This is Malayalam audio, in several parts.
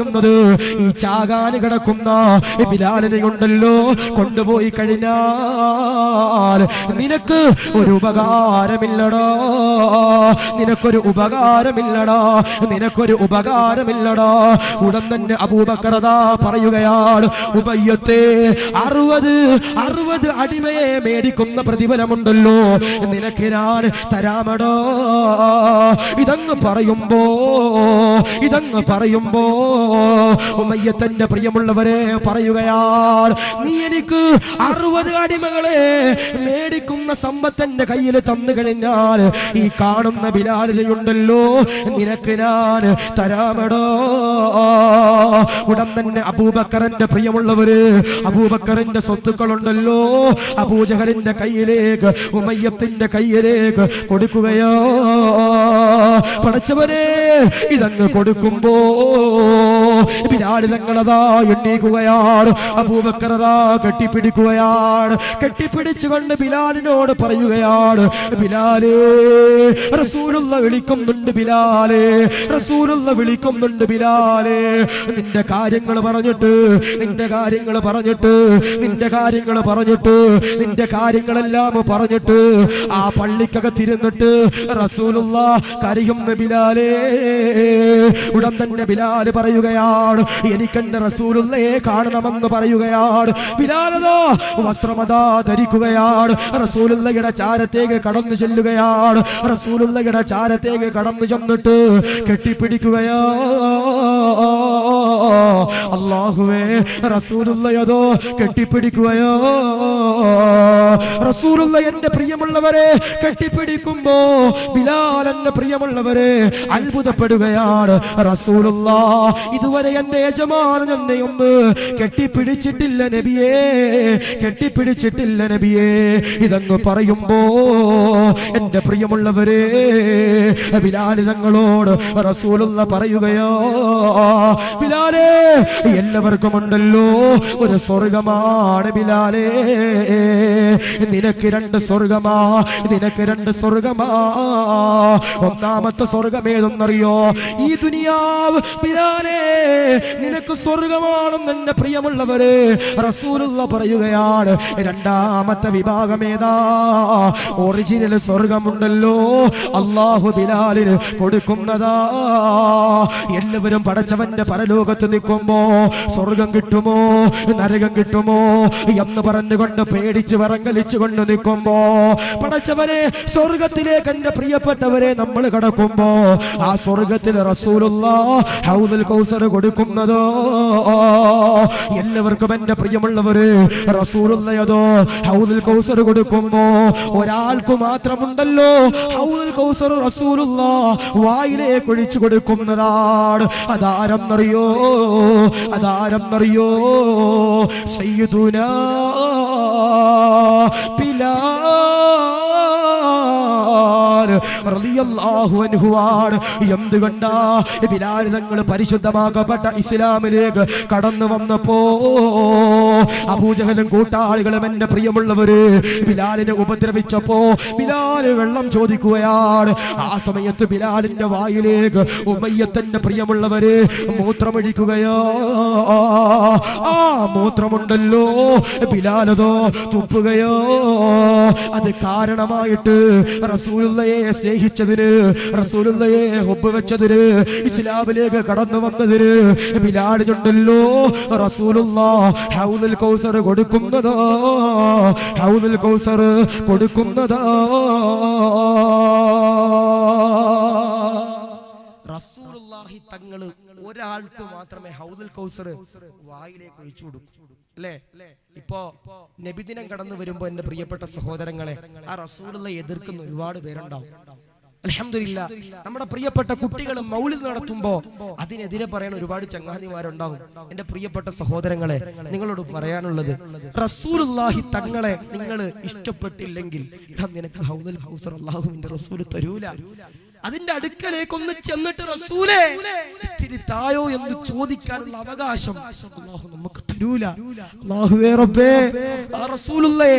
പറയുന്നത്, ഈ ചാകാന് കിടക്കുന്ന ബിലാലിനെ ഉണ്ടല്ലോ കൊണ്ടുപോയി കഴിഞ്ഞാൽ നിനക്ക് ഒരു ഉപകാരമില്ലടാ, നിനക്കൊരു ഉപകാരമില്ലടാ, നിനക്കൊരു ഉപകാരമില്ലടാ. ഉടൻ തന്നെ അബൂബക്കർ പറയുകയാണ്, ഉബയ്യത്തെ 60 അടിമയെ മേടിക്കുന്ന പ്രതിഫലമുണ്ടല്ലോ നിനക്ക് ഞാൻ തരാമടോ. ഇതങ്ങ് പറയുമ്പോ ഉമയ്യത്തിന്റെ പ്രിയമുള്ളവരെ പറയുകയാണ്, നീ എനിക്ക് 60 അടിമകളെ മേടിക്കുന്ന സമ്പത്തിന്റെ കയ്യിൽ തന്നു കഴിഞ്ഞാൽ ഈ കാണുന്ന ബിലാലിനെയുണ്ടല്ലോ നിനക്ക് ഞാൻ തരാമടോ. ഉടൻ തന്നെ അബൂബക്കറിന്റെ പ്രിയമുള്ളവര് അബൂബക്കറിന്റെ സ്വത്തുക്കളുണ്ടല്ലോ അബൂജഹലിന്റെ കയ്യിലേക്ക് ഉമയ്യത്തിന്റെ കയ്യിലേക്ക് കൊടുക്കുകയോ. പടച്ചവരെ, ഇതങ്ങ് കൊടുക്കുമ്പോ ബിലാൽ തങ്ങളതാ എണ്ണീക്കുകയാണ്, അബൂബക്കർ കെട്ടിപ്പിടിക്കുകയാണ്. കെട്ടിപ്പിടിച്ചുകൊണ്ട് ബിലാലിനോട് പറയുകയാണ്, ബിലാലേ, റസൂലുള്ള വിളിക്കുന്നുണ്ട് ബിലാലേ, റസൂലുള്ള വിളിക്കുന്നുണ്ട് ബിലാലേ. നിന്റെ കാര്യങ്ങൾ പറഞ്ഞിട്ട് നിന്റെ കാര്യങ്ങളെല്ലാം പറഞ്ഞിട്ട് ആ പള്ളിക്കകത്തിരുന്നിട്ട് റസൂലുള്ള കരയുന്ന ബിലാലേ. ഉടൻ തന്നെ ബിലാല് പറയുകയാണ്, എനിക്കെന്റെ റസൂലുള്ളയെ കാണണമെന്ന് പറയുകയാണ്. ബിലാലതാ വസ്ത്രമതാ ധരിക്കുകയാണ്, റസൂലുള്ളയുടെ ചാരത്തേക്ക് കടന്നു ചെല്ലുകയാണ്. റസൂലുള്ളയുടെ ചാരത്തേക്ക് കടന്നു ചെന്നിട്ട് കെട്ടിപ്പിടിക്കുകയോ. അല്ലാഹുവേ, റസൂലുള്ളയതോ കെട്ടിപ്പിടിക്കുകയോ. റസൂലുള്ള എന്റെ പ്രിയമുള്ളവരെ കെട്ടിപ്പിടിക്കുമ്പോ ബിലാൽ എന്റെ പ്രിയമുള്ളവരെ അത്ഭുതപ്പെടുകയാണ്. റസൂലുള്ള ഇതുവരെ എന്റെ യജമാനൻ എന്നെ ഒന്ന് കെട്ടിപ്പിടിച്ചിട്ടില്ല നബിയേ, കെട്ടിപ്പിടിച്ചിട്ടില്ല നബിയേ. ഇതങ്ങ് പറയുമ്പോ എന്റെ പ്രിയമുള്ളവരെ ബിലാൽ തങ്ങളോട് റസൂലുള്ള പറയുകയോ, ബിലാലേ, എല്ലാവർക്കും ഉണ്ടല്ലോ ഒരു സ്വർഗമാണ് ബിലാലേ, നിനക്ക് 2 സ്വർഗമാ, നിനക്ക് 2 സ്വർഗമാ. ഒന്നാമത്തെ സ്വർഗം ഏതെന്നറിയോ? ഈ ദുനിയാവ് ബിലാലേ നിനക്ക് സ്വർഗമാണെന്ന് എന്റെ പ്രിയമുള്ളവരെ റസൂലുള്ള പറയുകയാണ്. രണ്ടാമത്തെ വിഭാഗം ഏതാ? ഒറിജിനൽ സ്വർഗമുണ്ടല്ലോ അല്ലാഹു ബിലാലിന് കൊടുക്കുന്നതാ. എല്ലാവരും പടച്ചവന്റെ പരലോകത്ത് നിൽക്കുമ്പോ സ്വർഗം കിട്ടുമോ നരകം കിട്ടുമോ എന്ന് പറഞ്ഞുകൊണ്ട് പേടിച്ച് വിറങ്ങലിച്ചുകൊണ്ട് നിൽക്കുമ്പോ പടച്ചവനെ സ്വർഗത്തിലേക്ക് എന്റെ പ്രിയപ്പെട്ടവരെ നമ്മൾ കടക്കുമ്പോ ആ സ്വർഗത്തിൽ റസൂലുള്ളാഹ് ഹൗദുൽ കൗസർ കൊടുക്കുന്നതോ എല്ലാവർക്കും എന്റെ പ്രിയമുള്ളവര് റസൂലുള്ളാഹ് ഹൗദുൽ കൗസർ കൊടുക്കുമ്പോ ഒരാൾക്ക് മാത്രമുണ്ടല്ലോ ഹൗദുൽ കൗസർ റസൂലുള്ളാഹ് വായിലേക്ക് ഒഴിച്ചു കൊടുക്കുന്നതാണ്. അതാരെന്നറിയോ? അതാരെന്നറിയോ? സയ്യിദുനാ ബിലാൽ റളിയല്ലാഹു അൻഹു ആണ്. എന്തുകൊണ്ടാ? ബിലാൽ തങ്ങൾ പരിശുദ്ധമാക്കപ്പെട്ട ഇസ്ലാമിലേക്ക് കടന്നു വന്നപ്പോ അബൂജഹലും കൂട്ടാളികളും എന്റെ പ്രിയമുള്ളവര് ബിലാലിനെ ഉപദ്രവിച്ചപ്പോ ബിലാൽ വെള്ളം ചോദിക്കുകയാണ്. ആ സമയത്ത് ബിലാലിന്റെ വായിലേക്ക് ഉമയ്യത്തിന്റെ പ്രിയമുള്ളവര് മൂത്രമൊഴിക്കുകയോ. ആ മൂത്രമുണ്ടല്ലോ ബിലാലതോ തുപ്പുകയോ. അത് കാരണമായിട്ട് റസൂലുള്ളയെ സ്നേഹിച്ചതിന്, റസൂലുള്ളയെ ഹുബ്ബ് വെച്ചതിന്, ഇസ്ലാമിലേക്ക് കടന്നു വന്നതിന് ബിലാലിനുണ്ടല്ലോ റസൂലുള്ളാഹ് ഹൗദുൽ കൗസർ കൊടുക്കുന്നതോ, ഹൗദുൽ കൗസർ കൊടുക്കുന്നതോ. റസൂലുള്ളാഹി തങ്ങൾ ഒരാൾക്ക് മാത്രമേ ഹൗദുൽ കൗസർ വായിലേക്ക് ഒഴിച്ചു കൊടുക്കൂ. അല്ലേ? ഇപ്പോ നബിദിനം കടന്നു വരുമ്പോ എന്റെ പ്രിയപ്പെട്ട സഹോദരങ്ങളെ ആ റസൂലുള്ളയെ എതിർക്കുന്ന ഒരുപാട് പേരുണ്ടാവും. അൽഹംദുലില്ലാഹ് നമ്മുടെ പ്രിയപ്പെട്ട കുട്ടികൾ മൗലിദ് നടത്തുമ്പോ അതിനെതിരെ പറയാൻ ഒരുപാട് ചങ്ങാതിമാരുണ്ടാവും. എന്റെ പ്രിയപ്പെട്ട സഹോദരങ്ങളെ, നിങ്ങളോട് പറയാനുള്ളത്, റസൂലുള്ളാഹി തങ്ങളെ നിങ്ങൾ ഇഷ്ടപ്പെട്ടില്ലെങ്കിൽ നിനക്ക് ഹൗദുൽ കൗസർ അല്ലാഹുവിന്റെ റസൂൽ തരൂല. അതിന്റെ അടുക്കലേക്കൊന്ന് ചെന്നിട്ട് റസൂലേ ഇത്തിരി തായോ എന്ന് ചോദിക്കാനുള്ള അവകാശം അല്ലാഹു നമുക്ക് തരൂല. അല്ലാഹുവേ റബ്ബേ, ആ റസൂലുള്ളയെ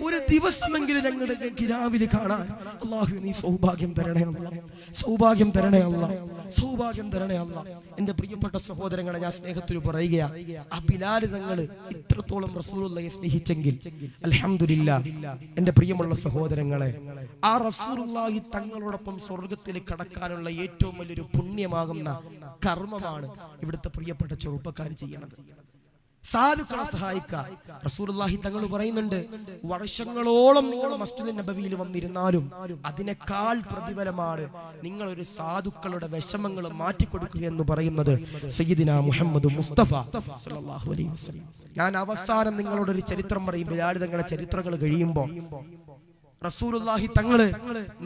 ഒരു ദിവസമെങ്കിലും ഞങ്ങളുടെ കിനാവിൽ കാണാൻ അല്ലാഹു നീ സൗഭാഗ്യം തരണേ അല്ലാഹ്, സൗഭാഗ്യം തരണേ അല്ലാഹ്, സൗഭാഗ്യം തരണേ അല്ലാ. എന്റെ പ്രിയപ്പെട്ട സഹോദരങ്ങളെ, ഞാൻ സ്നേഹത്തിൽ പറയുക, ആ ബിലാൽ തങ്ങൾ ഇത്രത്തോളം റസൂലുള്ളാഹിയെ സ്നേഹിച്ചെങ്കിൽ അൽഹംദുലില്ലാഹ് എന്റെ പ്രിയമുള്ള സഹോദരങ്ങളെ, ആ റസൂലുള്ളാഹി തങ്ങളോടൊപ്പം സ്വർഗ്ഗത്തിൽ കടക്കാനുള്ള ഏറ്റവും വലിയൊരു പുണ്യമാകുന്ന കർമ്മമാണ് ഇവിടുത്തെ പ്രിയപ്പെട്ട ചെറുപ്പക്കാർ ചെയ്യണത്. സാധുക്കളെ സഹായിക്കാൻ റസൂലുള്ളാഹി തങ്ങൾ പറയുന്നുണ്ട്, വർഷങ്ങളോളം നിങ്ങൾ മസ്ജിദ് നബവിയിൽ വന്നിരുന്നാലും അതിനേക്കാൾ പ്രതിഫലമാണ് നിങ്ങൾ ഒരു സാധുക്കളുടെ വിഷമങ്ങൾ മാറ്റിക്കൊടുക്കുക എന്ന് പറയുന്നത് സയ്യിദിന മുഹമ്മദ് മുസ്തഫ സല്ലല്ലാഹു അലൈഹി വസല്ലം. ഞാൻ അവസാനം നിങ്ങളോട് ഒരു ചരിത്രം പറയും. ബിലാൽ തങ്ങളുടെ ചരിത്രങ്ങൾ കഴിയുമ്പോൾ റസൂലുള്ളാഹി തങ്ങള്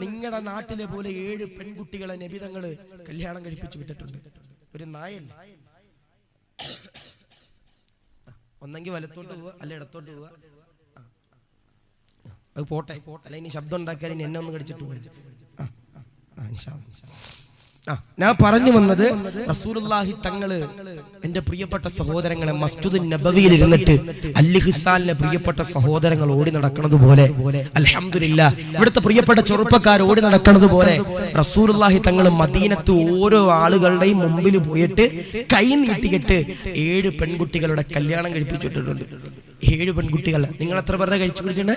നിങ്ങളുടെ നാട്ടിലെ പോലെ 7 പെൺകുട്ടികളെ നബി തങ്ങള് കല്യാണം കഴിപ്പിച്ചു വിട്ടിട്ടുണ്ട്. ഒരു നായല്ല, ഒന്നെങ്കിൽ വലത്തോട്ട് പോവുക അല്ല ഇടത്തോട്ട് പോവുക. അത് പോട്ടെ, അല്ല ഇനി ശബ്ദം ഉണ്ടാക്കിയാൽ ഇനി എന്നെ ഒന്ന് കടിച്ചിട്ട് പോയി. ഞാൻ പറഞ്ഞു വന്നത്, റസൂലുള്ളാഹി തങ്ങള് എന്റെ പ്രിയപ്പെട്ട സഹോദരങ്ങളെ മസ്ജിദ് നബവിയിൽ ഇരുന്നിട്ട് അൽ-ഇഹ്സാനിലെ പ്രിയപ്പെട്ട സഹോദരങ്ങൾ ഓടി നടക്കുന്നത് പോലെ, അൽഹംദുലില്ലാഹ് ഇവിടുത്തെ പ്രിയപ്പെട്ട ചെറുപ്പക്കാർ ഓടി നടക്കുന്നത് പോലെ റസൂലുള്ളാഹി തങ്ങൾ മദീനത്ത് ഓരോ ആളുകളുടെയും മുമ്പിൽ പോയിട്ട് കൈ നീട്ടിയിട്ട് 7 പെൺകുട്ടികളുടെ കല്യാണം കഴിപ്പിച്ചിട്ടുണ്ട്. 7 പെൺകുട്ടികൾ. നിങ്ങൾ എത്ര പേരുടെ കഴിച്ചു വിട്ടിട്ടുണ്ട്?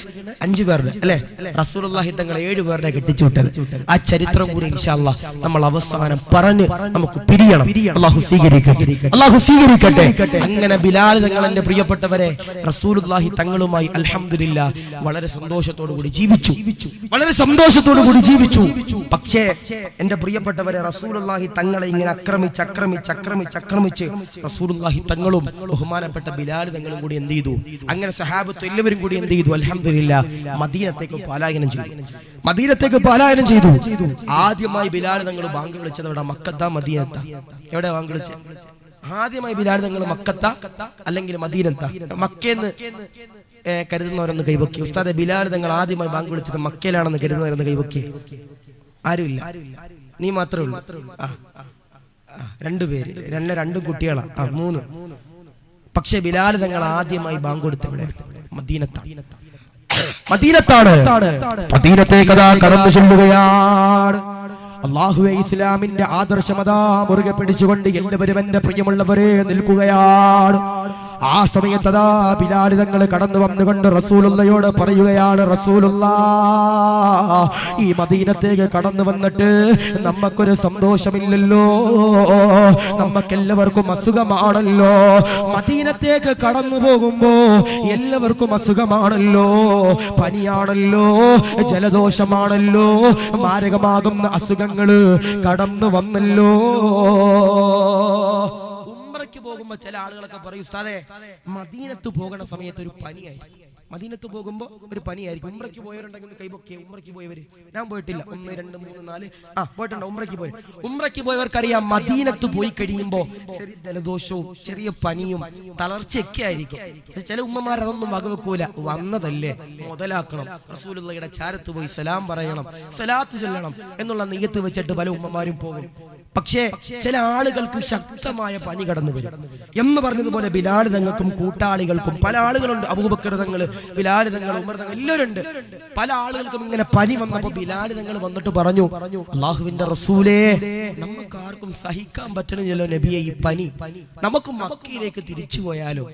5 പേരുടെ അല്ലെ? റസൂലുള്ളാഹി തങ്ങൾ 7 പേരുടെ കെട്ടിച്ചു വിട്ടത്. ആ ചരിത്രം കൂടി ഇൻഷാ അല്ലാഹ് നമ്മൾ അവസാനം പറഞ്ഞ് നമുക്ക് പിരിയണം. അല്ലാഹു സ്വീകരിക്കട്ടെ, അല്ലാഹു സ്വീകരിക്കട്ടെ. അങ്ങനെ ബിലാൽ തങ്ങൾ എന്റെ പ്രിയപ്പെട്ടവരെ റസൂലുള്ളാഹി തങ്ങളുമായി അൽഹംദുലില്ലാഹ് വളരെ സന്തോഷത്തോടു കൂടി ജീവിച്ചു, വളരെ സന്തോഷത്തോടു കൂടി ജീവിച്ചു. പക്ഷേ എന്റെ പ്രിയപ്പെട്ടവരെ റസൂലുള്ളാഹി തങ്ങളെ ഇങ്ങനെ ആക്രമിച്ച് റസൂലുള്ളാഹി തങ്ങളും ബഹുമാനപ്പെട്ട ബിലാൽ തങ്ങളും കൂടി എന്ത് ചെയ്തു? അങ്ങനെ സഹാബത്ത് എല്ലാവരും കൂടി എന്ത് ചെയ്തു? അൽഹംദുലില്ലാഹ് മദീനത്തേക്ക് പലായനം ചെയ്തു. ആദ്യമായി ബിലാൽ തങ്ങൾ ബാങ്ക് വിളിച്ചത് എവിടെ? മക്കത്താ മദീനത്താ? എവിടെ ബാങ്ക് വിളിച്ചത്? ആദ്യമായി ബിലാൽ തങ്ങൾ മക്കത്താ അല്ലെങ്കിൽ മദീനത്താ? മക്കയെന്ന് കരുതുന്നവരൊന്ന് കൈവക്കി. ഉസ്താദെ, ബിലാൽ തങ്ങൾ ആദ്യമായി ബാങ്ക് വിളിച്ചത് മക്കയിലാണെന്ന് കരുതുന്നവരൊന്ന് കൈവക്കി. ആരുമില്ല, നീ മാത്രമേ ഉള്ളൂ. 2 പേര്, 2 കുട്ടികളാ, 3. പക്ഷെ ബിലാൽ തങ്ങൾ ആദ്യമായി ബാങ്ക് കൊടുത്തവിടെ മദീനത്താണ്. മദീനത്തേക്ക് കടന്നു ചെല്ലുകയാണ്. അല്ലാഹുവേ, ഇസ്ലാമിന്റെ ആദർശമതാ മുറുകെ പിടിച്ചുകൊണ്ട് എല്ലാവരും എന്റെ പ്രിയമുള്ളവരെ നിൽക്കുകയാണ്. ആ സമയത്തതാ ബിലാൽ തങ്ങൾ കടന്നു വന്നുകൊണ്ട് റസൂലുള്ളയോട് പറയുകയാണ്, റസൂലുള്ളാഹ്, ഈ മദീനത്തേക്ക് കടന്നു വന്നിട്ട് നമുക്കൊരു സന്തോഷമില്ലല്ലോ, നമുക്കെല്ലാവർക്കും അസുഖമാണല്ലോ. മദീനത്തേക്ക് കടന്നു പോകുമ്പോ എല്ലാവർക്കും അസുഖമാണല്ലോ, പനിയാണല്ലോ, ജലദോഷമാണല്ലോ, മാരകമാകുന്ന അസുഖങ്ങള് കടന്നു വന്നല്ലോ. പോകുമ്പോ ചില ആളുകളൊക്കെ പറയും, ഉസ്താദേ മദീനത്ത് പോകുന്ന സമയത്ത് ഒരു പനിയായിരിക്കും. മദീനത്ത് പോകുമ്പോ ഒരു പനിയായിരിക്കും. ഉംറയ്ക്ക് പോയവരുണ്ടെങ്കിൽ കൈപൊക്കെ. ഉംറയ്ക്ക് പോയവര്, ഞാൻ പോയിട്ടില്ല, 1 2 3 4 പോയിട്ടുണ്ട്. ഉംറയ്ക്ക് പോയവർക്കറിയാം, മദീനത്ത് പോയി കഴിയുമ്പോ ചെറിയ ജലദോഷവും ചെറിയ പനിയും തളർച്ചയൊക്കെ ആയിരിക്കും. ചില ഉമ്മമാർ അതൊന്നും വകവെക്കൂല. വന്നതല്ലേ, മുതലാക്കണം. റസൂലുള്ളാഹിയുടെ ചാരത്ത് പോയി സലാം പറയണം, സലാത്ത് ചൊല്ലണം എന്നുള്ള നിയ്യത്ത് വെച്ചിട്ട് പല ഉമ്മമാരും പോകും. പക്ഷേ ചില ആളുകൾക്ക് ശക്തമായ പനി കടന്നു വരും എന്ന് പറഞ്ഞതുപോലെ ബിലാൽ തങ്ങൾക്കും കൂട്ടാളികൾക്കും പല ആളുകളുണ്ട്. അബൂബക്കർ തങ്ങൾ, ബിലാൽ തങ്ങൾ, ഉമർ തങ്ങൾ എല്ലാവരും ഉണ്ട്. പല ആളുകൾക്കും ഇങ്ങനെ പനി വന്നപ്പോ ബിലാൽ തങ്ങൾ വന്നിട്ട് പറഞ്ഞു, അല്ലാഹുവിന്റെ റസൂലേ, നമുക്ക് ആർക്കും സഹിക്കാൻ പറ്റണില്ലല്ലോ നബിയെ ഈ പനി, നമുക്ക് മക്കയിലേക്ക് തിരിച്ചു പോയാലോ?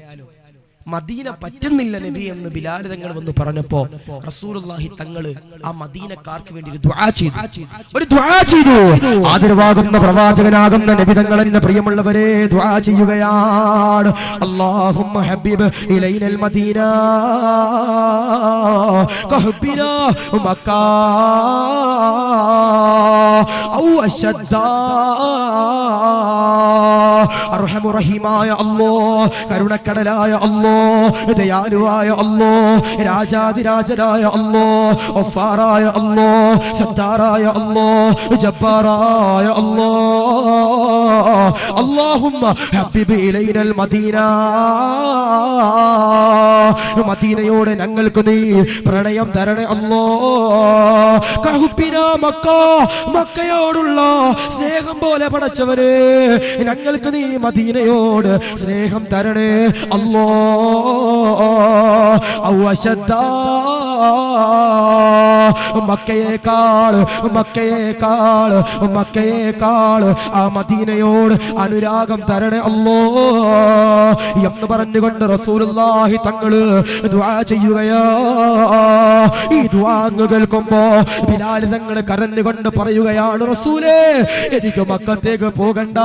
മദീന പറ്റുന്നില്ല നബി എന്ന് ബിലാൽ തങ്ങൾ വന്ന് പറഞ്ഞപ്പോ റസൂലുള്ളാഹി തങ്ങൾ ആ മദീനക്കാർക്ക് വേണ്ടി ഒരു ദുആ ചെയ്തു. ആദരവാകുന്ന പ്രവാചകനാകുന്ന നബി തങ്ങൾ എന്ന പ്രിയമുള്ളവരെ ദുആ ചെയ്യുകയാണ്. അല്ലാഹുമ്മ ഹബ്ബിബ് ഇലൈനൽ മദീന കഹബ്ബിനാ മക്ക ഔ അശദ്ദ. അർഹമു റഹീമായ അല്ലാഹ്, കരുണക്കടലായ അല്ലാഹ്, ദയാലുവായ അല്ലാഹ്, രാജാതിരാജനായ അല്ലാഹ്, ഗഫാറായ അല്ലാഹ്, സത്താറായ അല്ലാഹ്, ജബ്ബാറായ അല്ലാഹ്, അല്ലാഹുമ്മ ഹബ്ബിബ് ഇലൈനൽ മദീന, മദീനയോട് ഞങ്ങൾക്ക് നീ പ്രണയം തരണേ അല്ലാഹ്. കഹുബിനാ മക്ക, മക്കയോടുള്ള സ്നേഹം പോലെ പടച്ചവരെ ഞങ്ങൾക്ക് നീ മദീനയോട് സ്നേഹം തരണേ അല്ലാഹ്. ഔ അശദ്ദ മക്കയേക്കാൾ ആ മദീനയോട് അനുരാഗം തരണേ അല്ലോ എന്ന് പറഞ്ഞുകൊണ്ട് റസൂലുള്ളാഹി തങ്ങള് ദുആ ചെയ്യുകയാ. ഈ ദുആ കേൾക്കുമ്പോ ബിലാൽ തങ്ങൾ കരഞ്ഞുകൊണ്ട് പറയുകയാണ്, റസൂലേ എനിക്ക് മക്കത്തേക്ക് പോകണ്ട.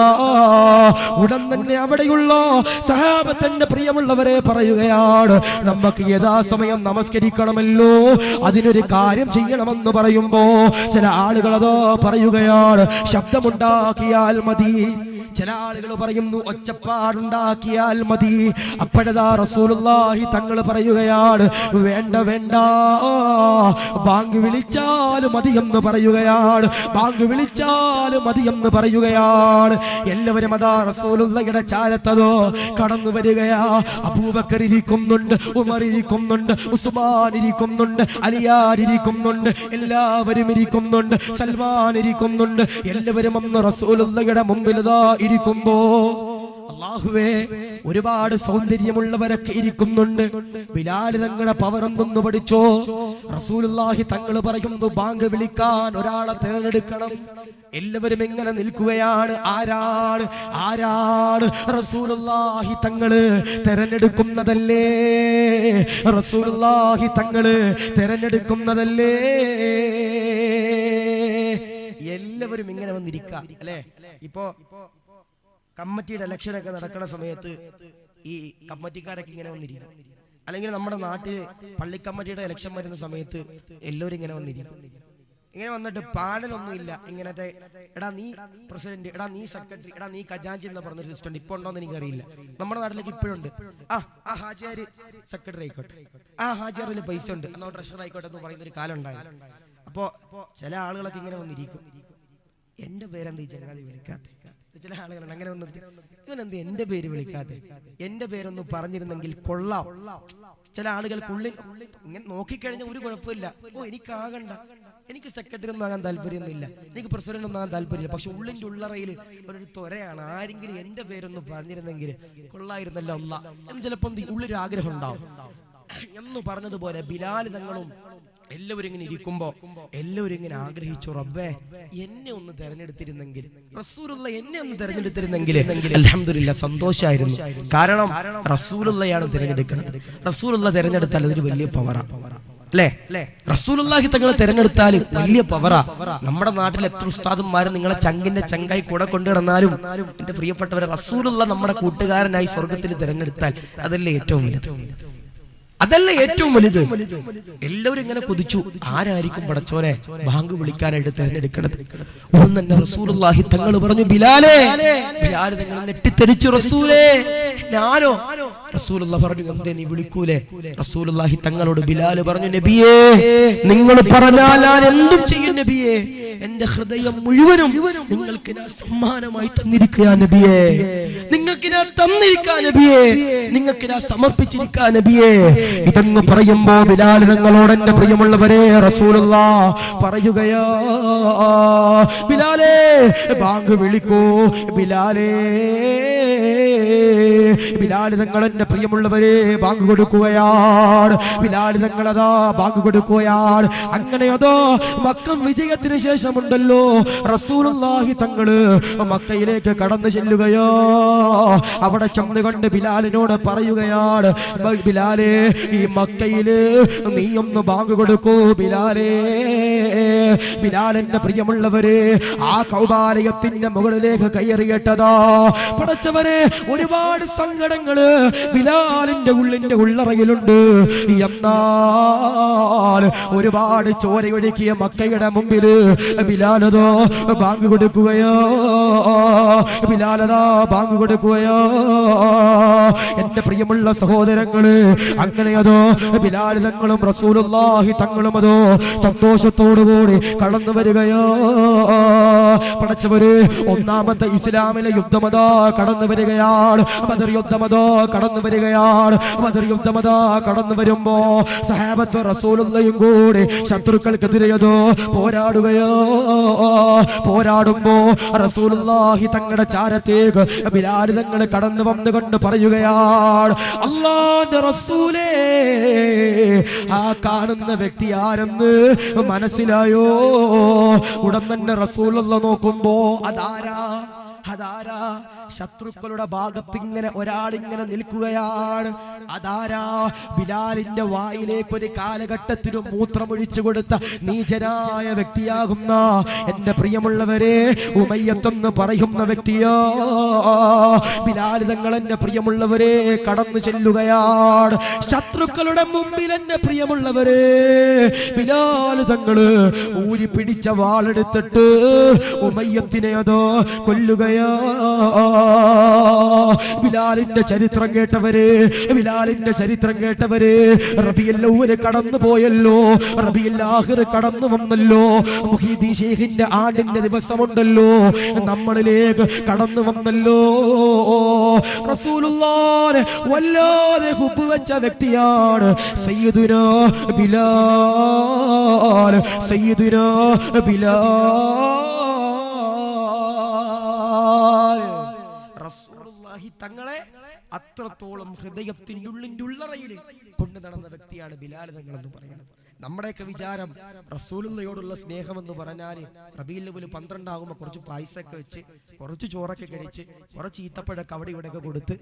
ഉടൻ തന്നെ അവിടെയുള്ള സഹാബത്തിന്റെ പ്രിയമുള്ളവരെ പറയുകയാണ്, നമുക്ക് യഥാസമയം നമസ്കരിക്കണമല്ലോ, അതിനൊരു കാര്യം ചെയ്യണമെന്ന് പറയുമ്പോ ചില ആളുകൾ അതോ പറയുകയാണ് ശബ്ദമുണ്ടാക്കിയാൽ മതി, ചില ആളുകൾ പറയുന്നു ഒച്ചപ്പാടുണ്ടാക്കിയാൽ മതി. അപ്പോഴതാ റസൂലുള്ളാഹി തങ്ങൾ പറയുകയാണ്, വേണ്ട വേണ്ട, ബാങ്ക് വിളിച്ചാലും മതി എന്ന് പറയുകയാണ്, ബാങ്ക് വിളിച്ചാലും മതി എന്ന് പറയുകയാണ്. എല്ലാവരും അതാ റസൂലുള്ളാഹിയുടെ ചാരത്തതോ കടന്നു വരികയാ. അബൂബക്കർ ഇരിക്കുന്നുണ്ട്, ഉമർ ഇരിക്കുന്നുണ്ട്, ഉസ്മാൻ ഇരിക്കുന്നുണ്ട്, അലിയാർ ഇരിക്കുന്നുണ്ട്, എല്ലാവരും ഇരിക്കുന്നുണ്ട്, സൽമാൻ ഇരിക്കുന്നുണ്ട്. എല്ലാവരും അന്ന് റസൂലുള്ളാഹിയുടെ മുമ്പിൽ ഇരിക്കുമ്പോ അല്ലാഹുവേ ഒരുപാട് സൗന്ദര്യമുള്ളവരൊക്കെ ഇരിക്കുന്നുണ്ട്. ബിലാൽ തങ്ങളുടെ പവർ എന്തെന്ന് പഠിച്ചോ? റസൂലുള്ളാഹി തങ്ങൾ പറയുന്നു, ബാങ്ക് വിളിക്കാൻ ഒരാളെ തിരഞ്ഞെടുക്കണം. എല്ലാവരും എങ്ങനെ നിൽക്കുകയാണ്, ആരാണ് റസൂലുള്ളാഹി തങ്ങള് തിരഞ്ഞെടുക്കുന്നതല്ലേ, റസൂലുള്ളാഹി തങ്ങള് തിരഞ്ഞെടുക്കുന്നതല്ലേ. എല്ലാവരും ഇങ്ങനെ വന്നിരിക്കുക അല്ലെ. ഇപ്പോ കമ്മിറ്റിയുടെ ഇലക്ഷനൊക്കെ നടക്കുന്ന സമയത്ത് ഈ കമ്മിറ്റിക്കാരൊക്കെ ഇങ്ങനെ വന്നിരിക്കും. അല്ലെങ്കിൽ നമ്മുടെ നാട്ടിൽ പള്ളി കമ്മിറ്റിയുടെ ഇലക്ഷൻ വരുന്ന സമയത്ത് എല്ലാവരും ഇങ്ങനെ വന്നിരിക്കും. ഇങ്ങനെ വന്നിട്ട് പാനലൊന്നും ഇല്ല, ഇങ്ങനത്തെ എടാ നീ പ്രസിഡന്റ്, എടാ നീ സെക്രട്ടറി, എടാ നീ ഖജാൻജി എന്ന് പറഞ്ഞൊരു സിസ്റ്റം ഇപ്പൊ ഉണ്ടോന്ന് എനിക്കറിയില്ല. നമ്മുടെ നാട്ടിലേക്ക് ഇപ്പോഴുണ്ട്. ആ ഹാജിയാര് സെക്രട്ടറി ആയിക്കോട്ടെ, ആ ഹാജിയാറിൽ പൈസ ഉണ്ട്, എന്നോ ട്രഷറർ ആയിക്കോട്ടെ എന്ന് പറയുന്ന ഒരു കാലം ഉണ്ടായിരുന്നു. അപ്പോ ചില ആളുകളൊക്കെ ഇങ്ങനെ വന്നിരിക്കും, എന്റെ പേരെന്താ ഈ ചങ്ങാതി വിളിക്കാത്ത. ചില ആളുകളുണ്ട് അങ്ങനെ വന്നിട്ട്, ഇവനെന്ത് എന്റെ പേര് വിളിക്കാതെ, എന്റെ പേരൊന്ന് പറഞ്ഞിരുന്നെങ്കിൽ കൊള്ളാം. ചില ആളുകൾക്കുള്ളിൽ ഇങ്ങനെ നോക്കിക്കഴിഞ്ഞാൽ ഒരു കുഴപ്പമില്ല, ഓ എനിക്കാകണ്ട, എനിക്ക് സെക്രട്ടറി ഒന്നും ആകാൻ താല്പര്യമൊന്നുമില്ല, എനിക്ക് പ്രസിഡന്റ് ഒന്നും ആകാൻ താല്പര്യമില്ല. പക്ഷെ ഉള്ളിന്റെ ഉള്ളറയിൽ ഒരു ത്വരയാണ്, ആരെങ്കിലും എന്റെ പേരൊന്ന് പറഞ്ഞിരുന്നെങ്കിൽ കൊള്ളായിരുന്നല്ലോ അല്ല എന്ന് ചിലപ്പോൾ ഉള്ളൊരു ആഗ്രഹം ഉണ്ടാവും എന്ന് പറഞ്ഞതുപോലെ ബിലാൽ തങ്ങളും എല്ലാവരും ഇങ്ങനെ ഇരിക്കുമ്പോ എല്ലാവരും ഇങ്ങനെ ആഗ്രഹിച്ചു, റബ്ബേ എന്നെ ഒന്ന് തെരഞ്ഞെടുത്തിരുന്നെങ്കിൽ, റസൂലുള്ളാഹി എന്നെ ഒന്ന് തെരഞ്ഞെടുത്തിരുന്നെങ്കിൽ അൽഹംദുലില്ലാ സന്തോഷമായിരുന്നു. കാരണം റസൂലുള്ളാഹിയാണ് തിരഞ്ഞെടുക്കുന്നത്. റസൂലുള്ളാഹി തിരഞ്ഞെടുത്താൽ അതൊരു വലിയ പവറാ അല്ലേ. റസൂലുള്ളാഹി തങ്ങളെ തിരഞ്ഞെടുത്താൽ വലിയ പവറാ. നമ്മുടെ നാട്ടിൽ എത്ര ഉസ്താദന്മാരും നിങ്ങളെ ചങ്കിന്റെ ചങ്കായി കൂടെ കൊണ്ടുകിടന്നാലും എന്റെ പ്രിയപ്പെട്ടവരെ റസൂലുള്ളാഹി നമ്മുടെ കൂട്ടുകാരനായി സ്വർഗത്തിൽ തിരഞ്ഞെടുത്താൽ അതല്ലേ ഏറ്റവും വലുത്, അതല്ലേ ഏറ്റവും വലുത്. എല്ലാവരും ഇങ്ങനെ കൊതിച്ചു, ആരായിരിക്കും പടച്ചോനെ ബാങ്ക് വിളിക്കാനായിട്ട് തിരഞ്ഞെടുക്കണത്. ഒന്നും തന്നെ റസൂലുള്ളാഹി തങ്ങൾ പറഞ്ഞു, ബിലാലേ. ബിലാൽ തങ്ങൾ നെട്ടിത്തെറിച്ചു, റസൂലേ ഞാനോ? റസൂലുള്ളാഹി പറഞ്ഞു, എന്തേ നീ വിളിക്കൂലേ? റസൂലുള്ളാഹി തങ്ങളോട് ബിലാൽ പറഞ്ഞു, നബിയേ നിങ്ങൾ പറഞ്ഞാൽ ഞാൻ എന്തും ചെയ്യും നബിയേ, എന്റെ ഹൃദയം മുഴുവനും നിങ്ങൾക്ക് ഞാൻ സമ്മാനമായി തന്നിരിക്കുക നബിയേ, നിങ്ങൾക്ക് ഞാൻ തന്നിരിക്കുക നബിയേ, നിങ്ങൾക്ക് ഞാൻ സമർപ്പിച്ചിരിക്കുക നബിയേ. ഇതെന്ന് പറയുമ്പോ ബിലാൽ തങ്ങളോട് എന്റെ പ്രിയമുള്ളവരെ റസൂലുള്ളാഹി പറയുകയാ, ബിലാലേ ബാങ്ക് വിളിക്കൂ, ബിലാലേ. ബിലാൽ തങ്ങൾ എന്റെ പ്രിയമുള്ളവരെ ബാങ്ക് കൊടുക്കുകയാണ്. ബിലാൽ തങ്ങളതാ ബാങ്ക് കൊടുക്കുകയാണ്. അങ്ങനെ അതോ മക്ക വിജയത്തിന് ശേഷമുണ്ടല്ലോ റസൂലുള്ളാഹി തങ്ങള് മക്കയിലേക്ക് കടന്നു ചെല്ലുകയോ. അവിടെ ചെന്നുകൊണ്ട് ബിലാലിനോട് പറയുകയാണ്, ബിലാലേ ഈ മക്കയില് നീ ഒന്ന് ബാങ്ക് കൊടുക്കൂ ബിലാലേ. ബിലാലിന്റെ പ്രിയമുള്ളവരെ ആ കൗബാലയത്തിന്റെ മുകളിലേക്ക് കയറിയിട്ടതാ പടച്ചവരെ ഒരുപാട് സങ്കടങ്ങള് ബിലാലിന്റെ ഉള്ളിന്റെ ഉള്ളറയിലുണ്ട്. എന്നാൽ ഒരുപാട് ചോരയൊഴുക്കിയ മക്കയുടെ മുമ്പില് ബിലാലതോ ബാങ്ക് കൊടുക്കുകയോ, ബിലാലതാ ബാങ്ക് കൊടുക്കുകയോ. എന്റെ പ്രിയമുള്ള സഹോദരങ്ങള് അങ്ങനെയതോ ബിലാൽ തങ്ങളും റസൂലുള്ളാഹി തങ്ങളും അതോ സന്തോഷത്തോടുകൂടി കടന്നു വരികയോ. പടച്ചവര് ഒന്നാമത്തെ ഇസ്ലാമിലെ യുദ്ധമതാ കടന്നു വരികയാണ്. ബദർ യുദ്ധം യുദ്ധമതോ കടന്നു വരികയാണ്. ബദർ യുദ്ധമതോ കടന്നു വരുമ്പോ സഹാബത്ത് റസൂലുള്ളാഹിയും കൂടി ശത്രുക്കൾക്കെതിരെയതോ പോരാടുമ്പോ റസൂലുള്ളാഹി തങ്ങളുടെ ചാരത്തേക്ക് ബിലാൽ തങ്ങൾ കടന്നു വന്നുകൊണ്ട് പറയുകയാണ്, അല്ലാഹുവിന്റെ റസൂലേ, ആ കാണുന്ന വ്യക്തി ആരെന്ന് മനസ്സിലായോ? ഉടൻ തന്നെ റസൂലുള്ളാഹി നോക്കുമ്പോ അതാരാ? ശത്രുക്കളുടെ ഭാഗത്ത് ഇങ്ങനെ ഒരാളിങ്ങനെ നിൽക്കുകയാണ്. അതാരാ? ബിലാലിന്റെ വായിലേക്ക് ഒരു കാലഘട്ടത്തിലും മൂത്രമൊഴിച്ചു കൊടുത്ത നീചനായ വ്യക്തിയാകുന്ന എന്റെ പ്രിയമുള്ളവരെ ഉമയ്യത്തെന്ന് പറയുന്ന വ്യക്തിയോ. ബിലാൽ തങ്ങൾ എന്റെ പ്രിയമുള്ളവരെ കടന്നു ചെല്ലുകയാണ് ശത്രുക്കളുടെ മുമ്പിൽ. എന്റെ പ്രിയമുള്ളവരെ, ബിലാൽ തങ്ങള് ഊരി പിടിച്ച വാളെടുത്തിട്ട് ഉമയ്യത്തിനെ അതോ കൊല്ലുകയാ. ബിലാലിന്റെ ചരിത്രം കേട്ടവര് റബീഉൽ അവ്വൽ കടന്നു പോയല്ലോ, റബീഉൽ ആഖിർ കടന്നു വന്നല്ലോ, മുഹീദ്ദീൻ ശൈഖിന്റെ ആണ്ടിന്റെ ദിവസമുണ്ടല്ലോ, നമ്മളിലേക്ക് കടന്നു വന്നല്ലോ. റസൂലുള്ളാഹിനെ വല്ലാതെ ഹുബ്ബ് വെച്ച വ്യക്തിയാണ് സയ്യിദുനാ ബിലാൽ. തങ്ങളെ അത്രത്തോളം ഹൃദയത്തിന്റെ ഉള്ളറയിൽ കൊണ്ടു നടന്ന വ്യക്തിയാണ് ബിലാൽ തങ്ങൾ എന്ന് പറയുന്നത്. നമ്മുടെയൊക്കെ വിചാരം റസൂലുള്ളാഹിയോടുള്ള സ്നേഹം എന്ന് പറഞ്ഞാല് റബീഉൽ അവ്വൽ 12 ആകുമ്പോ കുറച്ച് പായസമൊക്കെ വെച്ച് കുറച്ച് ചോറൊക്കെ കഴിച്ച് കുറച്ച് ഈത്തപ്പഴൊക്കെ അവിടെ ഇവിടെയൊക്കെ കൊടുത്ത്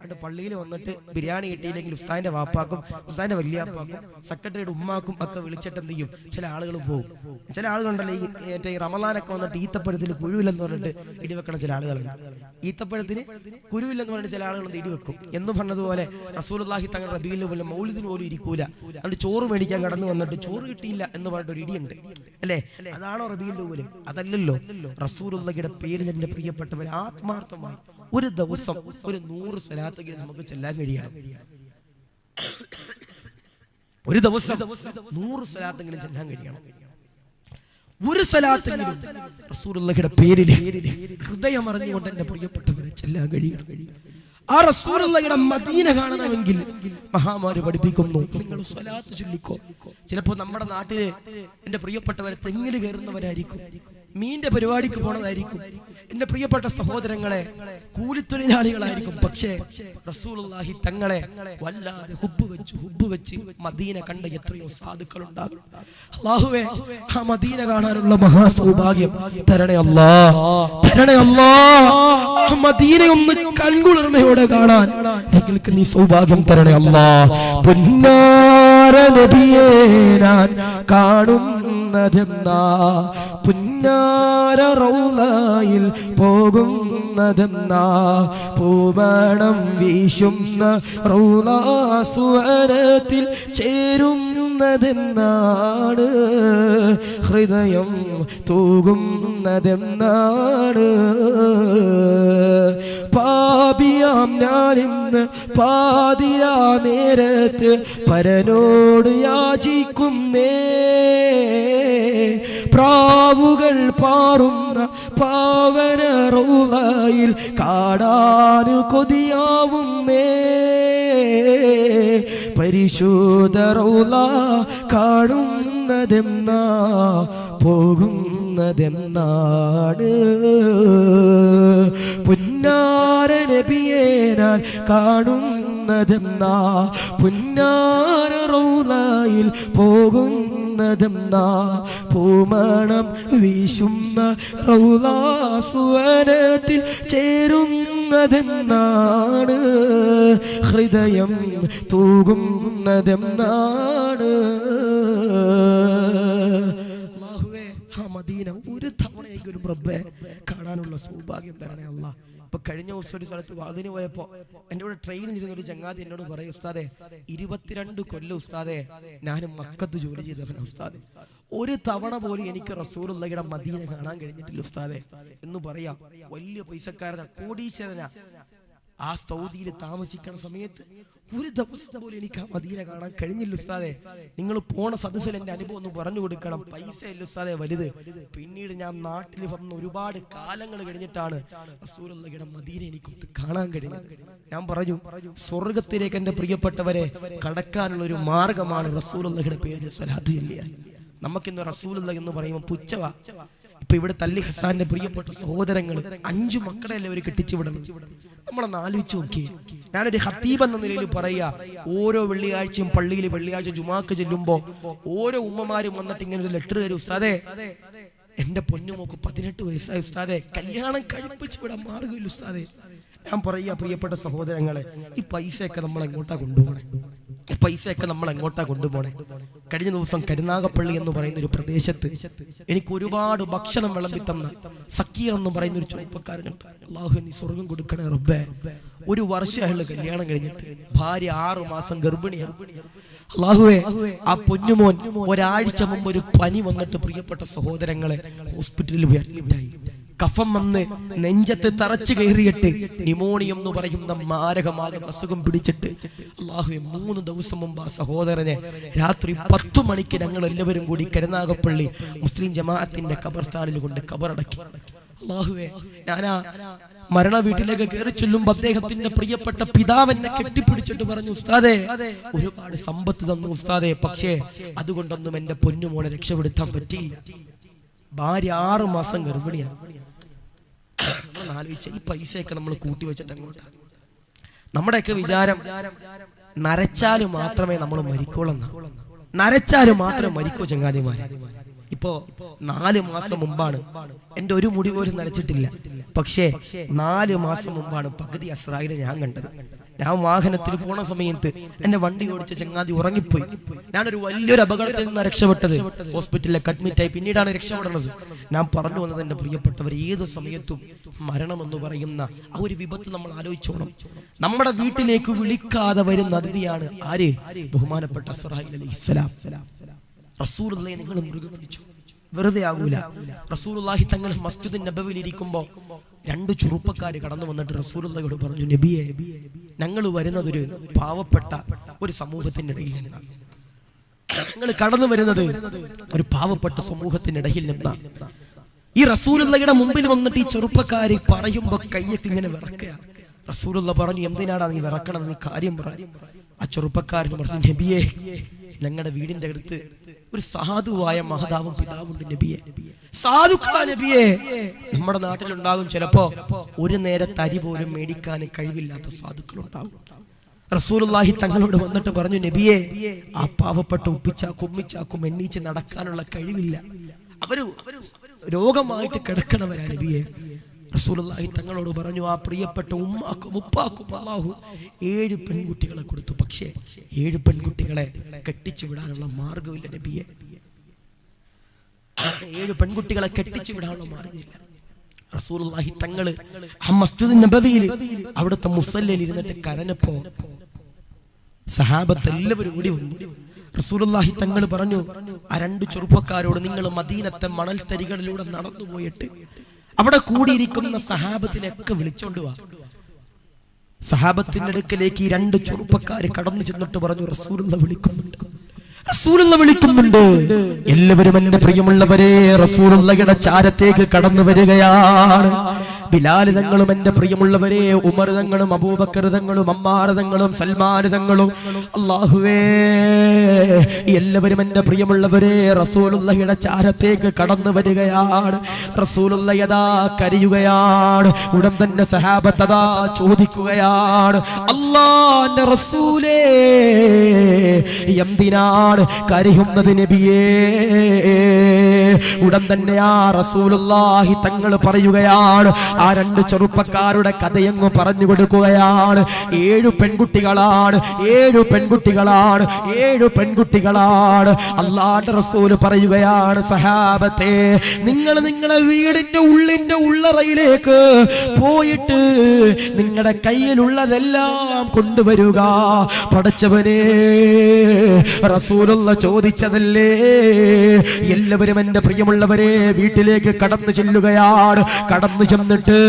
അണ്ട് പള്ളിയിൽ വന്നിട്ട് ബിരിയാണി കിട്ടിയില്ലെങ്കിൽ ഉസ്താദിന്റെ വാപ്പാക്കും ഉസ്താദിന്റെ വല്യാപ്പാക്കും സെക്രട്ടറിയുടെ ഉമ്മാക്കും ഒക്കെ വിളിച്ചിട്ട് എന്ത് ചെയ്യും? ചില ആളുകൾ പോകും. ചില ആളുകളുണ്ടല്ലോ ഈ റമളാനൊക്കെ വന്നിട്ട് ഈത്തപ്പഴത്തിൽ കുരുവില്ലെന്ന് പറഞ്ഞിട്ട് ഇടിവെക്കണ ചില ആളുകളുണ്ട്. ഈത്തപ്പഴത്തിന് കുരുവില്ലെന്ന് പറഞ്ഞിട്ട് ചില ആളുകൾ ഇടിവെക്കും എന്ന് പറഞ്ഞതുപോലെ റസൂലുള്ളാഹി തങ്ങൾ റബീഉൽ അവ്വൽ മൗലിദിന് പോലും ഇരിക്കൂല. അതുകൊണ്ട് ചോറ് മേടിക്കാൻ കടന്നു വന്നിട്ട് ചോറ് കിട്ടിയില്ല എന്ന് പറഞ്ഞിട്ട് ഒരു ഇടിയുണ്ട് അല്ലേ? അതാണോ റബീഉൽ അവ്വൽ? അതല്ലല്ലോ. റസൂലുള്ളാഹിയുടെ പേരിൽ എന്റെ പ്രിയപ്പെട്ടവർ ആത്മാർത്ഥമായി ഒരു ദിവസം ഒരു 100 സ്വലാത്തെങ്കിലും നമുക്ക് ചെല്ലാൻ കഴിയണം. ഒരു ദിവസം 100 സ്വലാത്തെങ്കിലും ചെല്ലാൻ കഴിയണം. ഒരു സ്വലാത്തെങ്കിലും റസൂലുള്ളാഹിയുടെ പേരിൽ ഹൃദയം അറിഞ്ഞുകൊണ്ട് എന്റെ പ്രിയപ്പെട്ടവരെ ചെല്ലാൻ കഴിയണം. ആ റസൂലുള്ളാഹിയുടെ മദീന കാണണമെങ്കിൽ മഹാമാര് പഠിപ്പിക്കുന്നു, നിങ്ങൾ സ്വലാത്ത് ചൊല്ലിക്കോ. ചിലപ്പോ നമ്മുടെ നാട്ടില് എന്റെ പ്രിയപ്പെട്ടവരെ തെങ്ങില് കയറുന്നവരായിരിക്കും, മീന്റെ പരിപാടിക്ക് പോണതായിരിക്കും, എന്റെ പ്രിയപ്പെട്ട സഹോദരങ്ങളെ കൂലിത്തൊഴിലാളികളായിരിക്കും. പക്ഷേ റസൂലുള്ളാഹി തങ്ങളെ വല്ലാതെ ഹുബ്ബ് വെച്ച് മദീന കണ്ട എത്രയോ സാധുക്കൾ ഉണ്ടാകും. അല്ലാഹുവേ, ആ മദീന കാണാനുള്ള മഹാസൗഭാഗ്യം തരണേ അല്ലാഹ്, തരണേ അല്ലാഹ്. ആ മദീനയൊന്ന് കൺകുളിർമയോടെ കാണാൻ നിങ്ങൾക്ക് നീ സൗഭാഗ്യം തരണേ അല്ലാഹ്. പുന്നാര നബിയേ ഞാൻ കാണുന്നതെന്നാ, പുന്നാര റൗളയിൽ പോകുന്നതെന്നാ, പൂമണം വീശുന്ന റൗളാസുവനത്തിൽ ചേരുന്നതെന്നാണ്, ഹൃദയം തൂകുന്നതെന്നാണ്. പാപിയാം ഞാനിന്ന് പാതിരാ നേരത്ത് പരനോട് യാചിക്കുന്നേ, പ്രാവുകൾ പാറുന്ന പാവന റൗളയിൽ കാണാൻ കൊതിയാവുന്നേ, പരിശുദ്ധ റൗള കാണുന്നതെന്നാ പോകുന്നതെന്നാണ്. പുന്നാര നബിയെ ഞാൻ കാണുന്നതെന്നാ, പുന്നാര റൗളയിൽ പോകുന്നതെന്നാ, പൂമണം വീശുന്ന റൗളാസുവനത്തിൽ ചേരുന്നതെന്നാണ്, ഹൃദയം തൂകുന്നതെന്നാണ്. മദീന ഒരു തവണയെങ്കിലും റബ്ബേ കാണാനുള്ള സൗഭാഗ്യം തരണേ അല്ലാഹ്. ഇപ്പൊ കഴിഞ്ഞ ദിവസം ഒരു സ്ഥലത്ത് വാതിന് പോയപ്പോ എന്റെ കൂടെ ട്രെയിനിൽ ഇരുന്ന ഒരു ചങ്ങാതി എന്നോട് പറയും, ഉസ്താദെ 22 കൊല്ലം ഉസ്താദെ ഞാനും മക്കത്ത് ജോലി ചെയ്തവനാ ഉസ്താദെ, ഒരു തവണ പോലും എനിക്ക് റസൂലുള്ളാഹിയുടെ മദീന കാണാൻ കഴിഞ്ഞിട്ടില്ല ഉസ്താദെ എന്ന് പറയാം. വലിയ പൈസക്കാരനാ, കോടീശ്വരനാ. ആ സൗദിയിൽ താമസിക്കുന്ന സമയത്ത് ഒരു ദിവസം പോലും എനിക്ക് ആ മദീന കാണാൻ കഴിഞ്ഞില്ല ഉസ്താദെ. നിങ്ങൾ പോണ സദസ്സിൽ എന്റെ അനുഭവം ഒന്ന് പറഞ്ഞു കൊടുക്കണം. പൈസ ഇല്ല ഉസ്താദെ വലുത്. പിന്നീട് ഞാൻ നാട്ടിൽ വന്ന് ഒരുപാട് കാലങ്ങൾ കഴിഞ്ഞിട്ടാണ് റസൂലുള്ളാഹിയുടെ മദീന എനിക്ക് കാണാൻ കഴിഞ്ഞത്. ഞാൻ പറഞ്ഞു സ്വർഗത്തിലേക്ക് എന്റെ പ്രിയപ്പെട്ടവരെ കടക്കാനുള്ള ഒരു മാർഗമാണ് റസൂലുള്ളാഹിയുടെ പേരിൽ സ്വലാത്ത് ചൊല്ലുക. നമുക്കിന്ന് റസൂലുള്ളാഹി എന്ന് പറയുമ്പോൾ പുച്ഛവാ. ഇപ്പൊ ഇവിടെ തല്ലി ഹസാന്റെ പ്രിയപ്പെട്ട സഹോദരങ്ങൾ 5 മക്കളെ അവർ കെട്ടിച്ചു വിടണം. നമ്മളൊന്ന് ആലോചിച്ച് നോക്കിയേ. ഞാനൊരു ഖത്തീബ് എന്ന നിലയിൽ പറയാ, ഓരോ വെള്ളിയാഴ്ചയും പള്ളിയിൽ വെള്ളിയാഴ്ച ജുമാക്ക് ചെല്ലുമ്പോ ഓരോ ഉമ്മമാരും വന്നിട്ട് ഇങ്ങനെ ഒരു ലെറ്റർ തരും, ഉസ്താദേ എന്റെ പൊന്നുമോക്ക് 18 വയസ്സായി ഉസ്താദേ, കല്യാണം കഴിപ്പിച്ചു വിടാൻ മാർഗമില്ല ഉസ്താദേ. ഞാൻ പറയാ പ്രിയപ്പെട്ട സഹോദരങ്ങളെ, ഈ പൈസയൊക്കെ നമ്മൾ എങ്ങോട്ടാ കൊണ്ടുപോകണേ? ഈ പൈസയൊക്കെ നമ്മൾ എങ്ങോട്ടാ കൊണ്ടുപോകണേ? കഴിഞ്ഞ ദിവസം കരുനാഗപ്പള്ളി എന്ന് പറയുന്ന ഒരു പ്രദേശത്ത് എനിക്ക് ഒരുപാട് ഭക്ഷണം വിളമ്പി തന്ന സക്കീർ എന്ന് പറയുന്ന ഒരു ചെറുപ്പക്കാരനുണ്ട്. അല്ലാഹു നീ സ്വർഗം കൊടുക്കണേ റബ്ബേ. 1 വർഷം അയാൾ കല്യാണം കഴിഞ്ഞിട്ട് ഭാര്യ 6 മാസം ഗർഭിണിയാണ്. അല്ലാഹുവേ, ആ പൊന്നുമോൻ ഒരാഴ്ച മുമ്പ് ഒരു പനി വന്നിട്ട് പ്രിയപ്പെട്ട സഹോദരങ്ങളെ ഹോസ്പിറ്റലിൽ പോയി അഡ്മിറ്റായി. കഫം വന്ന് നെഞ്ചത്ത് തറച്ചു കയറിയിട്ട് ന്യൂമോണിയം എന്ന് പറയുന്ന മാരകമാകുന്ന അസുഖം പിടിച്ചിട്ട് അല്ലാഹുവേ 3 ദിവസം മുമ്പ് ആ സഹോദരനെ രാത്രി 10 മണിക്ക് ഞങ്ങൾ എല്ലാവരും കൂടി കരുനാഗപ്പള്ളി മുസ്ലിം ജമാഅത്തിന്റെ ഖബർസ്ഥാനിൽ കൊണ്ട് ഖബറടക്കി. അല്ലാഹുവേ, ഞാനാ മരണ വീട്ടിലേക്ക് കയറി ചൊല്ലുമ്പോ അദ്ദേഹത്തിന്റെ പ്രിയപ്പെട്ട പിതാവിനെ കെട്ടിപ്പിടിച്ചിട്ട് പറഞ്ഞു, ഉസ്താദേ ഒരുപാട് സമ്പത്ത് തന്നു ഉസ്താദേ, പക്ഷേ അതുകൊണ്ടൊന്നും എന്റെ പൊന്നുമോനെ രക്ഷപ്പെടുത്താൻ പറ്റിയില്ല. ഭാര്യ 6 മാസം ഗർഭിണിയാണ്. ആലോചിച്ച ഈ പൈസയൊക്കെ നമ്മൾ കൂട്ടി വെച്ചിട്ട് അങ്ങോട്ട്. നമ്മുടെയൊക്കെ വിചാരം നരച്ചാലും മാത്രമേ നമ്മൾ മരിക്കോളെന്ന. നരച്ചാലും മാത്രമേ മരിക്കോ ചങ്ങാതിമാരെ. ഇപ്പോ 4 മാസം മുമ്പാണ് എന്റെ ഒരു മുടി പോലും നരച്ചിട്ടില്ല. പക്ഷേ 4 മാസം മുമ്പാണ് പകുതി അസ്രായിനെ ഞാൻ കണ്ടത്. ഞാൻ വാഹനത്തിൽ പോണ സമയത്ത് എന്റെ വണ്ടി ഓടിച്ച ചങ്ങാതി ഉറങ്ങിപ്പോയി. ഞാനൊരു വലിയൊരു അപകടത്തിൽ നിന്ന് രക്ഷപ്പെട്ടത്. ഹോസ്പിറ്റലിലേക്ക് അഡ്മിറ്റായി, പിന്നീടാണ് രക്ഷപ്പെടുന്നത്. ഞാൻ പറഞ്ഞു വന്നത് എന്റെ പ്രിയപ്പെട്ടവർ, ഏത് സമയത്തും മരണം എന്ന് പറയുന്ന ആ ഒരു വിപത്ത് നമ്മൾ ആലോചിച്ചോണം. നമ്മുടെ വീട്ടിലേക്ക് വിളിക്കാതെ വരുന്ന അതിഥിയാണ് ആര്? ബഹുമാനപ്പെട്ട ഇസ്രായീൽ അലൈഹിസ്സലാം. റസൂലുള്ളാഹിയെ നിങ്ങൾ മുറുകെ പിടിച്ചു, വെറുതെ ആകൂല. റസൂലുള്ളാഹി തങ്ങൾ മസ്ജിദ് നബവിയിൽ ഇരിക്കുമ്പോ 2 ചെറുപ്പക്കാര് കടന്നു വന്നിട്ട് റസൂലുള്ളാഹിയോട് പറഞ്ഞു, നബിയെ, ഞങ്ങൾ വരുന്നത് ഒരു പാവപ്പെട്ട ഒരു സമൂഹത്തിന്റെ ഇടയിൽ നിന്നാണ്. ഞങ്ങൾ കടന്നു വരുന്നത് ഒരു പാവപ്പെട്ട സമൂഹത്തിനിടയിൽ നിന്നാണ്. ഈ റസൂലുള്ളാഹിയുടെ മുമ്പിൽ വന്നിട്ട് ഈ ചെറുപ്പക്കാര് പറയുമ്പോ കയ്യൊക്കെ ഇങ്ങനെ വിറക്കുക. റസൂലുള്ളാഹി പറഞ്ഞു, എന്തിനാടാ നീ വിറക്കണം, നീ കാര്യം പറഞ്ഞു. ആ ചെറുപ്പക്കാരന് പറഞ്ഞു, നബിയെ, ഞങ്ങളുടെ വീടിന്റെ അടുത്ത് ഒരു സാധുവായ മഹതാവും പിതാവുണ്ട് നബിയെ. സാധുക്കളാ നബിയെ. നമ്മുടെ നാട്ടിലുണ്ടാകും ചിലപ്പോ ഒരു നേരത്തെ അരി പോലും മേടിക്കാൻ കഴിവില്ലാത്ത സാധുക്കളുണ്ടാകും. റസൂലുള്ളാഹി തങ്ങളോട് വന്നിട്ട് പറഞ്ഞു, നബിയെ, ആ പാവപ്പെട്ട ഉപ്പിച്ചാക്കും ഉമ്മിച്ചാക്കും എണ്ണീച്ച് നടക്കാനുള്ള കഴിവില്ല, അവര് രോഗമായിട്ട് കിടക്കണവരാ നബിയെ. റസൂലുള്ളാഹി തങ്ങളോട് പറഞ്ഞു, ആ പ്രിയപ്പെട്ട ഉമ്മാക്കും ഉപ്പാക്കും അല്ലാഹു 7 പെൺകുട്ടികളെ കൊടുത്തു. പക്ഷേ 7 പെൺകുട്ടികളെ കെട്ടിച്ചു വിടാനുള്ള മാർഗമില്ല നബിയെ. 7 പെൺകുട്ടികളെ കെട്ടിച്ചു വിടാനുള്ള മാർഗമില്ല. റസൂലുള്ളാഹി തങ്ങള് ആ മസ്ജിദ് നബവിയിൽ അവിടുത്തെ മുസല്ലയിൽ ഇരുന്നിട്ട് കരഞ്ഞപ്പോ സഹാബത്ത് എല്ലാവരും കൂടി വന്നു. റസൂലുള്ളാഹി തങ്ങൾ പറഞ്ഞു, ആ 2 ചെറുപ്പക്കാരോട്, നിങ്ങൾ മദീനത്തെ മണൽത്തരികളിലൂടെ നടന്നു പോയിട്ട് അവിടെ കൂടിയിരിക്കുന്ന സഹാബത്തിനെയൊക്കെ വിളിച്ചോണ്ട് വാ. സഹാബത്തിന്റെ അടുക്കലേക്ക് ഈ 2 ചെറുപ്പക്കാര് കടന്നു ചെന്നിട്ട് പറഞ്ഞു, റസൂലുള്ളാഹി വിളിക്കുന്നുണ്ട്, റസൂലുള്ളാഹി വിളിക്കുന്നുണ്ട്. എല്ലാവരും എന്റെ പ്രിയമുള്ളവരെ റസൂലുള്ളാഹിയുടെ ചാരത്തേക്ക് കടന്നു വരികയാണ്. ബിലാൽ തങ്ങളും എന്റെ പ്രിയമുള്ളവരെ ഉമർ തങ്ങളും അബൂബക്കർ തങ്ങളും അമ്മാർ തങ്ങളും സൽമാൻ തങ്ങളും അല്ലാഹുവേ എല്ലാവരും എന്റെ പ്രിയമുള്ളവരെ റസൂലുള്ളാഹിയുടെ ചാരത്തേക്ക് കടന്നു വരികയാണ്. റസൂലുള്ളാഹി അതാ കരയുകയാണ്. ഉടൻ തന്നെ സഹാബത്ത് അതാ ചോദിക്കുകയാണ്, അല്ലാഹുവിന്റെ റസൂലേ, എന്തിനാണ് കരയുന്നത് നബിയേ? ഉടൻ തന്നെ ആ റസൂലുള്ളാഹി തങ്ങൾ പറയുകയാണ്, ആ 2 ചെറുപ്പക്കാരുടെ കഥയങ്ങ് പറഞ്ഞു കൊടുക്കുകയാണ്. 7 പെൺകുട്ടികളാണ്, 7 പെൺകുട്ടികളാണ്, 7 പെൺകുട്ടികളാണ്. അല്ലാഹുവിന്റെ റസൂൽ പറയുകയാണ്, സഹാബത്തെ, നിങ്ങൾ നിങ്ങളുടെ വീടിന്റെ ഉള്ളറയിലേക്ക് പോയിട്ട് നിങ്ങളുടെ കയ്യിലുള്ളതെല്ലാം കൊണ്ടുവരുക. പടച്ചവനെ, റസൂലുള്ള ചോദിച്ചതല്ലേ. എല്ലാവരും എന്റെ പ്രിയമുള്ളവരെ വീട്ടിലേക്ക് കടന്നു ചെല്ലുകയാണ്. കടന്നു ചെന്നിട്ട്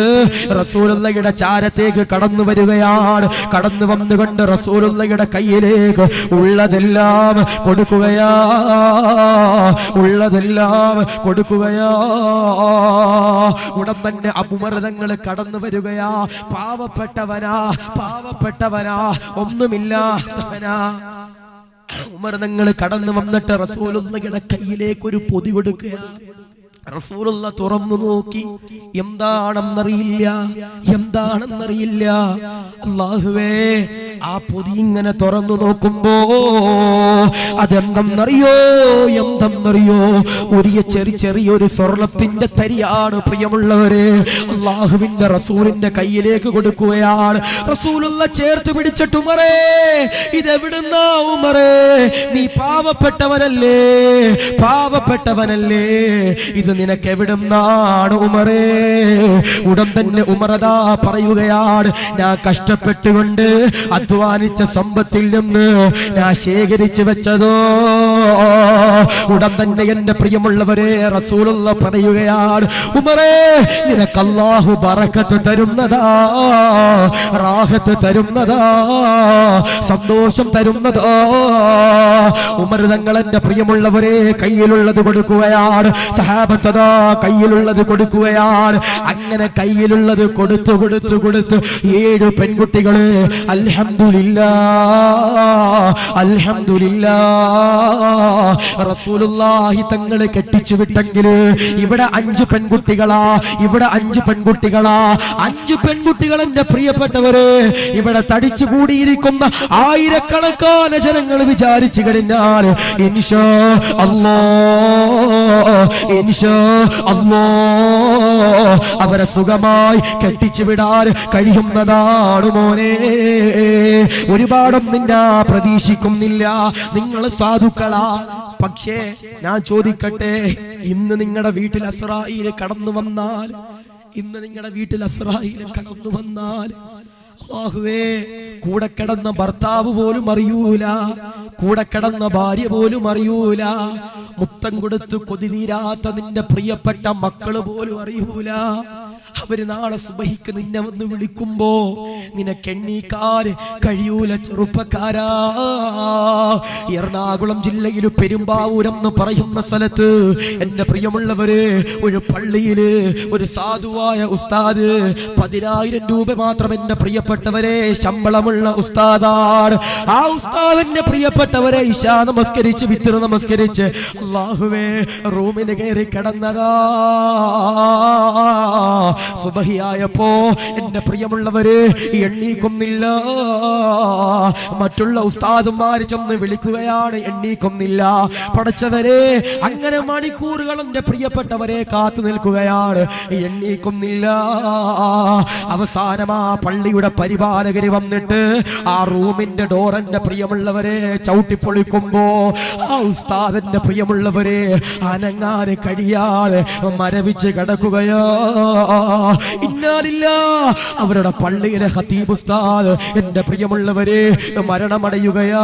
റസൂലുള്ളയുടെ ചാരത്തേക്ക് കടന്നു വരികയാണ്. കടന്നു വന്നുകൊണ്ട് റസൂലുള്ളയുടെ കയ്യിലേക്ക് ഉള്ളതെല്ലാം കൊടുക്കുകയാ, ഉള്ളതെല്ലാം കൊടുക്കുകയാ. ഉടൻ തന്നെ അബൂമർതങ്ങൾ കടന്നു വരികയാ. പാവപ്പെട്ടവനാ, പാവപ്പെട്ടവനാ, ഒന്നുമില്ലാത്തവനാ. ഉമർതങ്ങൾ കടന്നു വന്നിട്ട് റസൂലുള്ളയുടെ കയ്യിലേക്ക് ഒരു പൊതി കൊടുക്കുക. റസൂലുള്ള തുറന്നു നോക്കി. എന്താണെന്നറിയില്ല, എന്താണെന്നറിയില്ല. അല്ലാഹുവേ, ആ പൊതി ഇങ്ങനെ തുറന്നു നോക്കുമ്പോ അതെന്തെന്നറിയോ, എന്തെന്നറിയോ, ചെറിയൊരു സ്വർണത്തിന്റെ തരിയാണ് പ്രിയമുള്ളവരെ. അല്ലാഹുവിന്റെ റസൂലിന്റെ കയ്യിലേക്ക് കൊടുക്കുകയാണ്. റസൂലുള്ള ചേർത്ത് പിടിച്ചിട്ട്, ഉമറേ, ഇതെവിടുന്നാ ഉമറേ? നീ പാവപ്പെട്ടവനല്ലേ, പാവപ്പെട്ടവനല്ലേ, ഇത് നിനക്ക് എവിടുന്നാണ് ഉമറേ? ഉടൻ തന്നെ ഉമറദാ പറയുകയാണ്, ഞാൻ കഷ്ടപ്പെട്ടുകൊണ്ട് അധ്വാനിച്ച സമ്പത്തിൽ നിന്ന് ഞാൻ ശേഖരിച്ചു വെച്ചതോ. ഉടൻ തന്നെ എന്റെ പ്രിയമുള്ളവരെ റസൂലുള്ള പറയുകയാണ്, ഉമറേ, നിനക്ക് അല്ലാഹു ബറക്കത്ത് തരുന്നതാ, റാഹത്ത് തരുന്നതാ, സന്തോഷം തരുന്നതാ. ഉമർ തങ്ങൾ എന്റെ പ്രിയമുള്ളവരെ കയ്യിലുള്ളത് കൊടുക്കുകയാണ്. സഹാബത്തതാ കയ്യിലുള്ളത് കൊടുക്കുകയാണ്. അങ്ങനെ കയ്യിലുള്ളത് കൊടുത്തു കൊടുത്തു കൊടുത്ത് 7 പെൺകുട്ടികള് അൽഹംദുലില്ലാഹ്, അൽഹംദുലില്ലാഹ്, റസൂലുള്ളാഹി തങ്ങളെ കെട്ടിച്ചു വിട്ടെങ്കില് ഇവിടെ 5 പെൺകുട്ടികളാ, ഇവിടെ 5 പെൺകുട്ടികളാ. 5 പെൺകുട്ടികൾ എന്റെ പ്രിയപ്പെട്ടവര്. ഇവിടെ തടിച്ചു കൂടിയിരിക്കുന്ന ആയിരക്കണക്കാന ജനങ്ങൾ വിചാരിച്ചു കഴിഞ്ഞാൽ ഇൻഷാ അല്ലാഹ്, ഇൻഷാ അല്ലാഹ് അവരെ സുഖമായി കെട്ടിച്ചു വിടാൻ കഴിയുന്നതാണ് മോനെ. ഒരുപാടൊന്നും ഞാൻ പ്രതീക്ഷിക്കുന്നില്ല, നിങ്ങൾ സാധുക്കളാ. പക്ഷേ ഞാൻ ചോദിക്കട്ടെ, ഇന്ന് നിങ്ങളുടെ വീട്ടിൽ അസ്രായീൽ കടന്നു വന്നാൽ, ഇന്ന് നിങ്ങളുടെ വീട്ടിൽ അസ്രായീൽ കടന്നു വന്നാൽ, അല്ലാഹുവേ, കൂടെ കിടന്ന ഭർത്താവ് പോലും അറിയൂല, കൂടെ കിടന്ന ഭാര്യ പോലും അറിയൂല, മുത്തം കൊടുത്ത് കൊതി തീരാത്ത നിന്റെ പ്രിയപ്പെട്ട മക്കള് പോലും അറിയൂല. അവര് നാളെ സുബഹിക്ക് നിന്നെ വന്ന് വിളിക്കുമ്പോ നിനക്ക് എണ്ണീക്കാൻ കഴിയൂല ചെറുപ്പക്കാരാ. എറണാകുളം ജില്ലയിൽ പെരുമ്പാവൂരം എന്ന് പറയുന്ന സ്ഥലത്ത് എന്റെ പ്രിയമുള്ളവര് ഒരു പള്ളിയില് ഒരു സാധുവായ ഉസ്താദ് 10,000 രൂപ മാത്രം എന്റെ പ്രിയപ്പെട്ടവരെ ശമ്പളമുള്ള ഉസ്താദാണ്. ആ ഉസ്താദിന്റെ പ്രിയപ്പെട്ടവരെ ഇശാ നമസ്കരിച്ച് വിത്ർ നമസ്കരിച്ച് അല്ലാഹുവേ റൂമിന് കയറി കിടന്നതാ. സുബഹിയായപ്പോ എന്റെ പ്രിയമുള്ളവര് എണ്ണീക്കുന്നില്ല. മറ്റുള്ള ഉസ്താദുമാര് ചെന്ന് വിളിക്കുകയാണ്, എണ്ണീക്കുന്നില്ല. പടച്ചവരെ, അങ്ങനെ മണിക്കൂറുകൾ എന്റെ പ്രിയപ്പെട്ടവരെ കാത്തു നിൽക്കുകയാണ്, എണ്ണീക്കുന്നില്ല. അവസാനം ആ പള്ളിയുടെ പരിപാലകര് വന്നിട്ട് ആ റൂമിന്റെ ഡോർ എന്റെ പ്രിയമുള്ളവരെ ചവിട്ടിപ്പൊളിക്കുമ്പോ ആ ഉസ്താദിന്റെ പ്രിയമുള്ളവരെ അനങ്ങാന് കഴിയാതെ മരവിച്ച് കിടക്കുകയാ. ഇന്നാലില്ലാ, അവരുടെ പള്ളിയിലെ ഖതീബ് ഉസ്താദ് എന്റെ പ്രിയമുള്ളവരെ മരണമടയുകയാ.